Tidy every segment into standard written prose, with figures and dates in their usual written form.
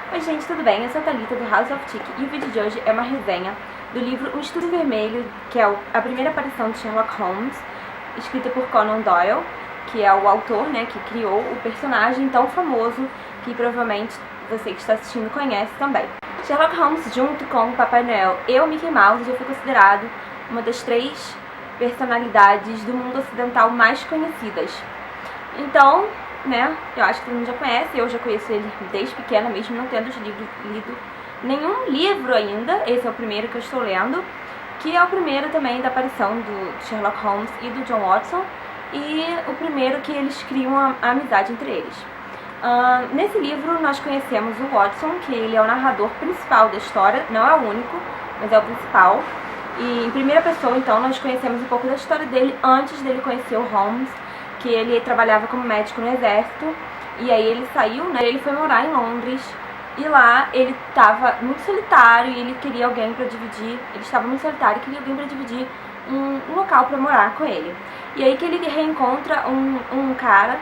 Oi gente, tudo bem? Eu sou a Thalita do House of Tick e o vídeo de hoje é uma resenha do livro Um Estudo Vermelho, que é a primeira aparição de Sherlock Holmes, escrita por Conan Doyle, que é o autor, né, que criou o personagem tão famoso que provavelmente você que está assistindo conhece também. Sherlock Holmes, junto com o Papai Noel e o Mickey Mouse, já foi considerado uma das 3 personalidades do mundo ocidental mais conhecidas. Então, né, eu acho que todo mundo já conhece, eu já conheço ele desde pequena, mesmo não tendo lido nenhum livro ainda. Esse é o primeiro que eu estou lendo, que é o primeiro também da aparição do Sherlock Holmes e do John Watson, e o primeiro que eles criam a amizade entre eles. Nesse livro nós conhecemos o Watson, que ele é o narrador principal da história, não é o único, mas é o principal. E em primeira pessoa, então, nós conhecemos um pouco da história dele antes dele conhecer o Holmes, que ele trabalhava como médico no exército, e aí ele saiu, né, ele foi morar em Londres, e lá ele estava muito solitário e ele queria alguém para dividir, ele estava muito solitário e queria alguém para dividir um local para morar com ele. E aí que ele reencontra um cara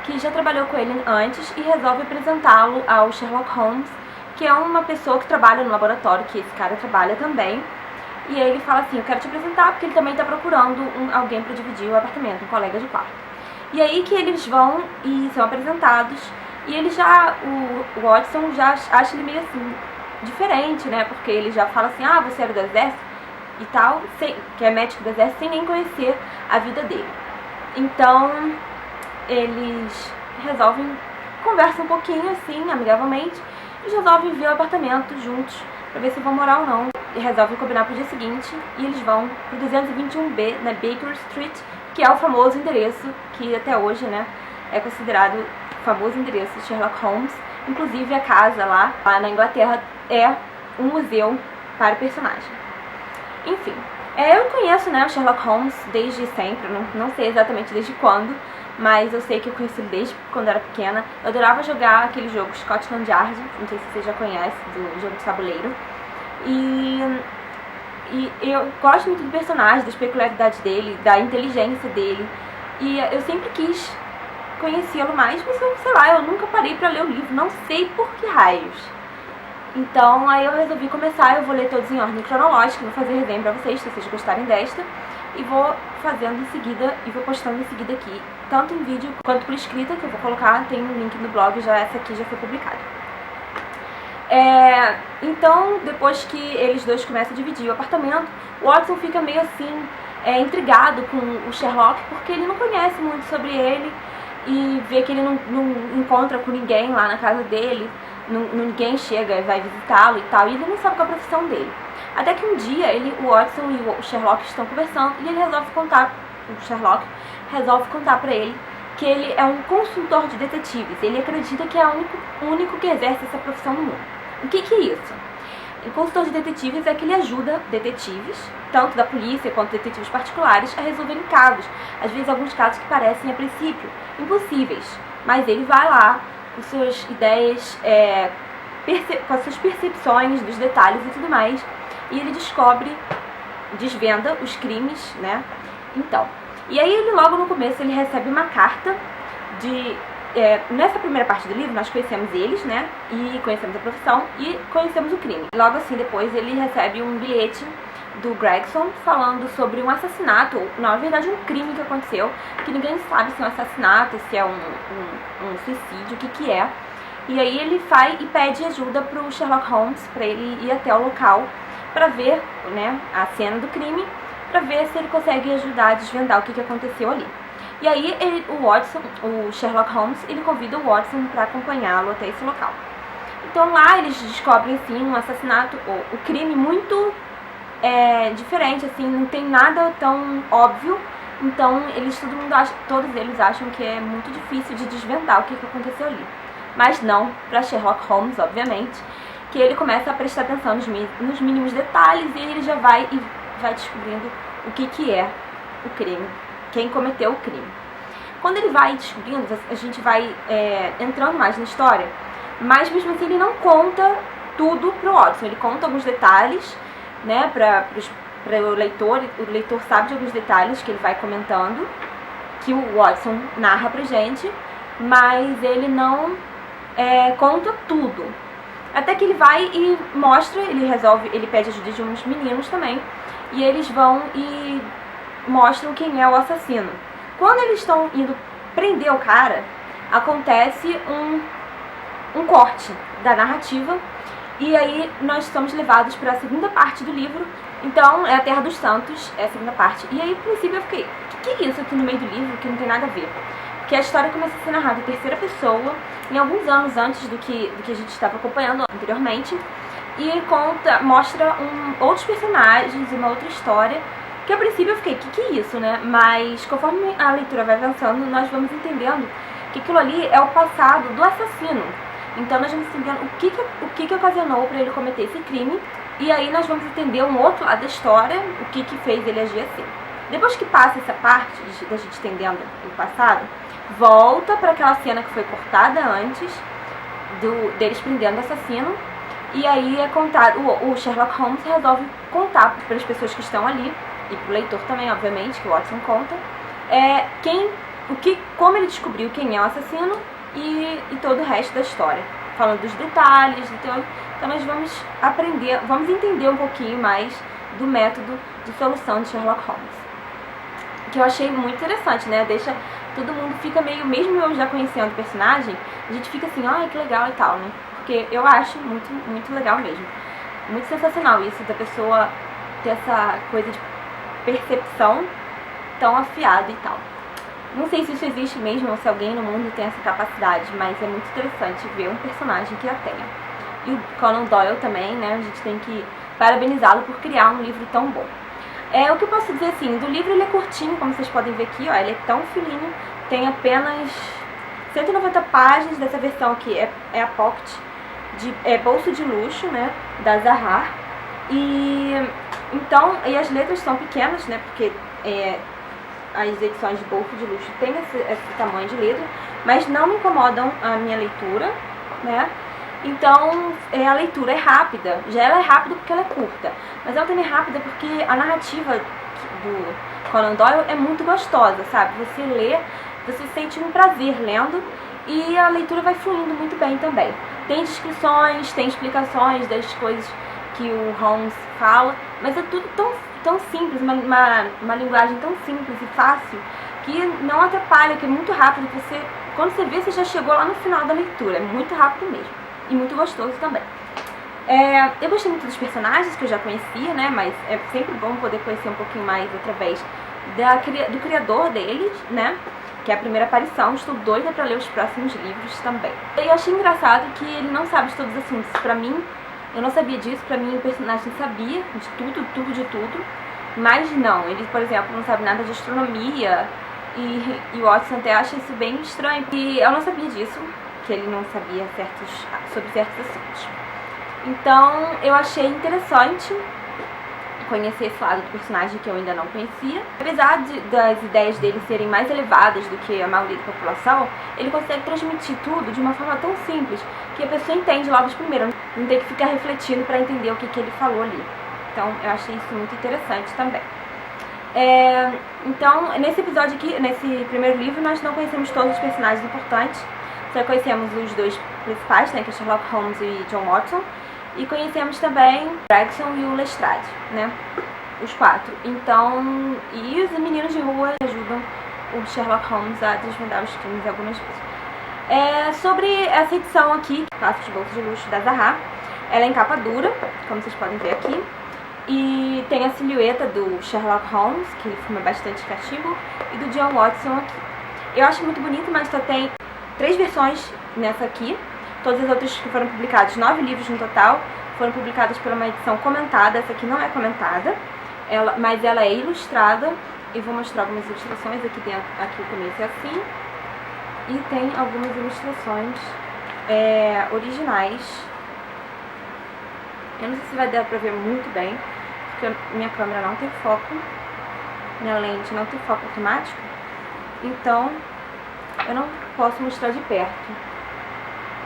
que já trabalhou com ele antes e resolve apresentá-lo ao Sherlock Holmes, que é uma pessoa que trabalha no laboratório, que esse cara trabalha também. E aí ele fala assim, eu quero te apresentar porque ele também está procurando alguém para dividir o apartamento, um colega de quarto. E aí que eles vão e são apresentados, e ele já, o Watson já acha ele meio assim, diferente, né, porque ele já fala assim, você era do exército e tal, que é médico do exército, sem nem conhecer a vida dele. Então, eles resolvem, conversam um pouquinho assim, amigavelmente, e resolvem ver o apartamento juntos, pra ver se vão morar ou não. E resolvem combinar pro dia seguinte, e eles vão pro 221B, na Baker Street, que é o famoso endereço que até hoje, né, é considerado o famoso endereço de Sherlock Holmes. Inclusive a casa lá na Inglaterra é um museu para o personagem. Enfim, eu conheço, né, o Sherlock Holmes desde sempre, não sei exatamente desde quando, mas eu sei que eu conheci ele desde quando era pequena. Eu adorava jogar aquele jogo Scotland Yard, não sei se você já conhece, do jogo de tabuleiro. E eu gosto muito do personagem, das peculiaridades dele, da inteligência dele. E eu sempre quis conhecê-lo mais, mas sei lá, eu nunca parei pra ler o livro, não sei por que raios. Então aí eu resolvi começar, eu vou ler todos em ordem cronológica, vou fazer resenha pra vocês, se vocês gostarem desta. E vou fazendo em seguida, e vou postando em seguida aqui, tanto em vídeo quanto por escrita, que eu vou colocar, tem um link no blog, essa aqui já foi publicada. Então, depois que eles dois começam a dividir o apartamento, o Watson fica meio assim, intrigado com o Sherlock, porque ele não conhece muito sobre ele, e vê que ele não encontra com ninguém lá na casa dele, ninguém chega e vai visitá-lo e tal, e ele não sabe qual é a profissão dele. Até que um dia o Watson e o Sherlock estão conversando, e o Sherlock resolve contar pra ele que ele é um consultor de detetives. Ele acredita que é o único que exerce essa profissão no mundo. O que é isso? O consultor de detetives é que ele ajuda detetives, tanto da polícia quanto detetives particulares, a resolverem casos. Às vezes alguns casos que parecem, a princípio, impossíveis. Mas ele vai lá com suas ideias, com as suas percepções dos detalhes e tudo mais, e ele desvenda os crimes, né? Então, e aí ele logo no começo ele recebe uma carta nessa primeira parte do livro nós conhecemos eles, né, e conhecemos a profissão e conhecemos o crime. Logo assim depois ele recebe um bilhete do Gregson falando sobre um assassinato, ou na verdade um crime que aconteceu, que ninguém sabe se é um assassinato, se é um suicídio, o que é. E aí ele vai e pede ajuda pro Sherlock Holmes para ele ir até o local para ver, né, a cena do crime, para ver se ele consegue ajudar a desvendar o que aconteceu ali. E aí o Sherlock Holmes, ele convida o Watson para acompanhá-lo até esse local. Então lá eles descobrem sim um assassinato, o crime muito diferente, assim, não tem nada tão óbvio. Então todos eles acham que é muito difícil de desvendar o que aconteceu ali. Mas não para Sherlock Holmes, obviamente, que ele começa a prestar atenção nos mínimos detalhes, e ele já vai descobrindo o que é o crime, quem cometeu o crime. Quando ele vai descobrindo, a gente vai entrando mais na história, mas mesmo assim ele não conta tudo pro Watson, ele conta alguns detalhes, né, para o leitor sabe de alguns detalhes que ele vai comentando, que o Watson narra pra gente, mas ele não conta tudo. Até que ele vai e mostra, ele pede ajuda de uns meninos também, e eles vão e mostram quem é o assassino. Quando eles estão indo prender o cara, acontece um corte da narrativa, e aí nós somos levados para a segunda parte do livro. Então é a Terra dos Santos, é a segunda parte. E aí, no princípio, eu fiquei, o que é isso aqui no meio do livro que não tem nada a ver? Porque a história começa a ser narrada em terceira pessoa, em alguns anos antes do que a gente estava acompanhando anteriormente, e mostra outros personagens, uma outra história, que a princípio eu fiquei, o que é isso, né? Mas conforme a leitura vai avançando, nós vamos entendendo que aquilo ali é o passado do assassino. Então nós vamos entendendo o que ocasionou para ele cometer esse crime, e aí nós vamos entender um outro lado da história, o que fez ele agir assim. Depois que passa essa parte da gente entendendo o passado, volta para aquela cena que foi cortada antes deles prendendo o assassino, e aí é contado, o Sherlock Holmes resolve contar para as pessoas que estão ali, e para o leitor também, obviamente, que o Watson conta, como ele descobriu quem é o assassino e todo o resto da história, falando dos detalhes, então nós vamos vamos entender um pouquinho mais do método de solução de Sherlock Holmes, que eu achei muito interessante, né? Todo mundo fica meio, mesmo eu já conhecendo o personagem, a gente fica assim, ai, que legal e tal, né? Porque eu acho muito, muito legal mesmo. Muito sensacional isso, da pessoa ter essa coisa de percepção tão afiada e tal. Não sei se isso existe mesmo, ou se alguém no mundo tem essa capacidade, mas é muito interessante ver um personagem que a tenha. E o Conan Doyle também, né? A gente tem que parabenizá-lo por criar um livro tão bom. O que eu posso dizer assim, do livro ele é curtinho, como vocês podem ver aqui, ó, ele é tão fininho, tem apenas 190 páginas, dessa versão aqui é a Pocket, bolso de luxo, né, da Zahar, e as letras são pequenas, né, porque as edições de bolso de luxo têm esse tamanho de letra, mas não me incomodam a minha leitura, né. Então, a leitura é rápida, ela é rápida porque ela é curta, mas ela também é rápida porque a narrativa do Conan Doyle é muito gostosa, sabe? Você lê, você sente um prazer lendo, e a leitura vai fluindo muito bem também. Tem descrições, tem explicações das coisas que o Holmes fala, mas é tudo tão simples, uma linguagem tão simples e fácil, que não atrapalha, que é muito rápido, quando você vê, você já chegou lá no final da leitura, é muito rápido mesmo. E muito gostoso também. Eu gostei muito dos personagens que eu já conhecia, né? Mas é sempre bom poder conhecer um pouquinho mais através do criador deles, né? Que é a primeira aparição. Estou doida pra ler os próximos livros também. E eu achei engraçado que ele não sabe de todos os assuntos. Pra mim, eu não sabia disso. Pra mim, o personagem sabia de tudo. Mas não, ele, por exemplo, não sabe nada de astronomia. E o Watson até acha isso bem estranho. E eu não sabia disso, que ele não sabia sobre certos assuntos. Então, eu achei interessante conhecer esse lado do personagem que eu ainda não conhecia. Apesar das ideias dele serem mais elevadas do que a maioria da população, ele consegue transmitir tudo de uma forma tão simples que a pessoa entende logo de primeiro, não tem que ficar refletindo para entender o que ele falou ali. Então, eu achei isso muito interessante também. Então, nesse episódio aqui, nesse primeiro livro, nós não conhecemos todos os personagens importantes. Só conhecemos os dois principais, né, que é Sherlock Holmes e John Watson. E conhecemos também o Gregson e o Lestrade, né, os quatro. Então, e os meninos de rua ajudam o Sherlock Holmes a desvendar os crimes algumas vezes. Sobre essa edição aqui, Passos de Bolso de Luxo da Zahar, ela é em capa dura, como vocês podem ver aqui. E tem a silhueta do Sherlock Holmes, que ele filma bastante castigo, e do John Watson aqui. Eu acho muito bonito, mas só tem 3 versões nessa aqui. Todas as outras que foram publicadas, 9 livros no total, foram publicadas por uma edição comentada. Essa aqui não é comentada, mas ela é ilustrada. E vou mostrar algumas ilustrações aqui dentro. Aqui o começo é assim. E tem algumas ilustrações originais. Eu não sei se vai dar pra ver muito bem, porque minha câmera não tem foco, minha lente não tem foco automático, então eu não posso mostrar de perto.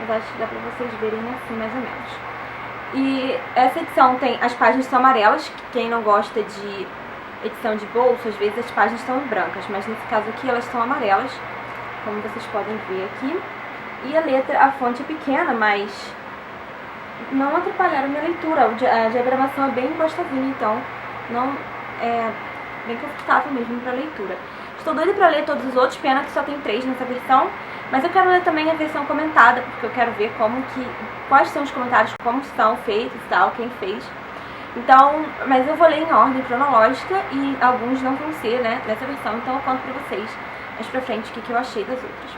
Mas acho que dá pra vocês verem assim, mais ou menos. E essa edição tem, as páginas são amarelas, que quem não gosta de edição de bolso, às vezes as páginas estão brancas, mas nesse caso aqui elas são amarelas, como vocês podem ver aqui. E a letra, a fonte é pequena, mas não atrapalharam minha leitura. A diagramação é bem gostosinha, então não é bem confortável mesmo para leitura. Estou doida para ler todos os outros, pena que só tem 3 nessa versão, mas eu quero ler também a versão comentada, porque eu quero ver quais são os comentários, como são feitos e tal, quem fez. Então, mas eu vou ler em ordem cronológica e alguns não vão ser, né, nessa versão, então eu conto pra vocês mais pra frente o que eu achei das outras.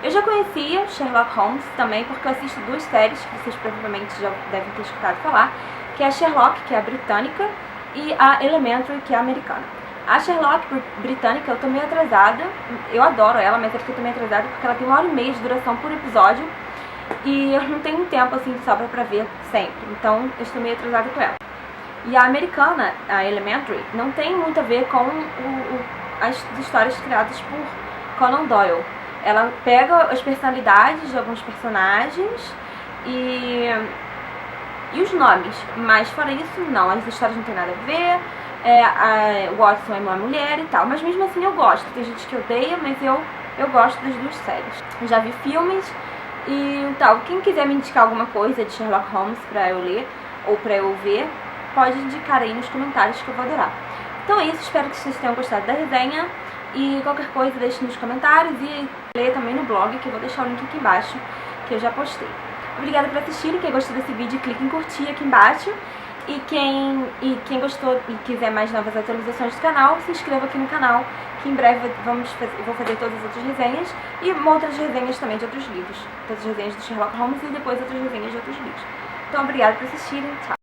Eu já conhecia Sherlock Holmes também, porque eu assisto 2 séries que vocês provavelmente já devem ter escutado falar, que é a Sherlock, que é a britânica, e a Elementary, que é a americana. A Sherlock britânica eu tô meio atrasada, eu adoro ela, mas é porque eu tô meio atrasada porque ela tem 1h30 de duração por episódio e eu não tenho tempo assim de sobra pra ver sempre, então eu estou meio atrasada com ela. E a americana, a Elementary, não tem muito a ver com as histórias criadas por Conan Doyle. Ela pega as personalidades de alguns personagens e os nomes, mas fora isso, não, as histórias não tem nada a ver, o Watson é uma mulher e tal, mas mesmo assim eu gosto. Tem gente que odeia, mas eu gosto das 2 séries. Eu já vi filmes e tal. Quem quiser me indicar alguma coisa de Sherlock Holmes pra eu ler ou pra eu ver, pode indicar aí nos comentários que eu vou adorar. Então é isso, espero que vocês tenham gostado da resenha e qualquer coisa deixe nos comentários e leia também no blog, que eu vou deixar o link aqui embaixo, que eu já postei. Obrigada por assistirem, quem gostou desse vídeo clique em curtir aqui embaixo e quem gostou e quiser mais novas atualizações do canal, se inscreva aqui no canal, que em breve eu vou fazer todas as outras resenhas e outras resenhas também de outros livros, todas as resenhas do Sherlock Holmes e depois outras resenhas de outros livros. Então obrigada por assistirem, tchau!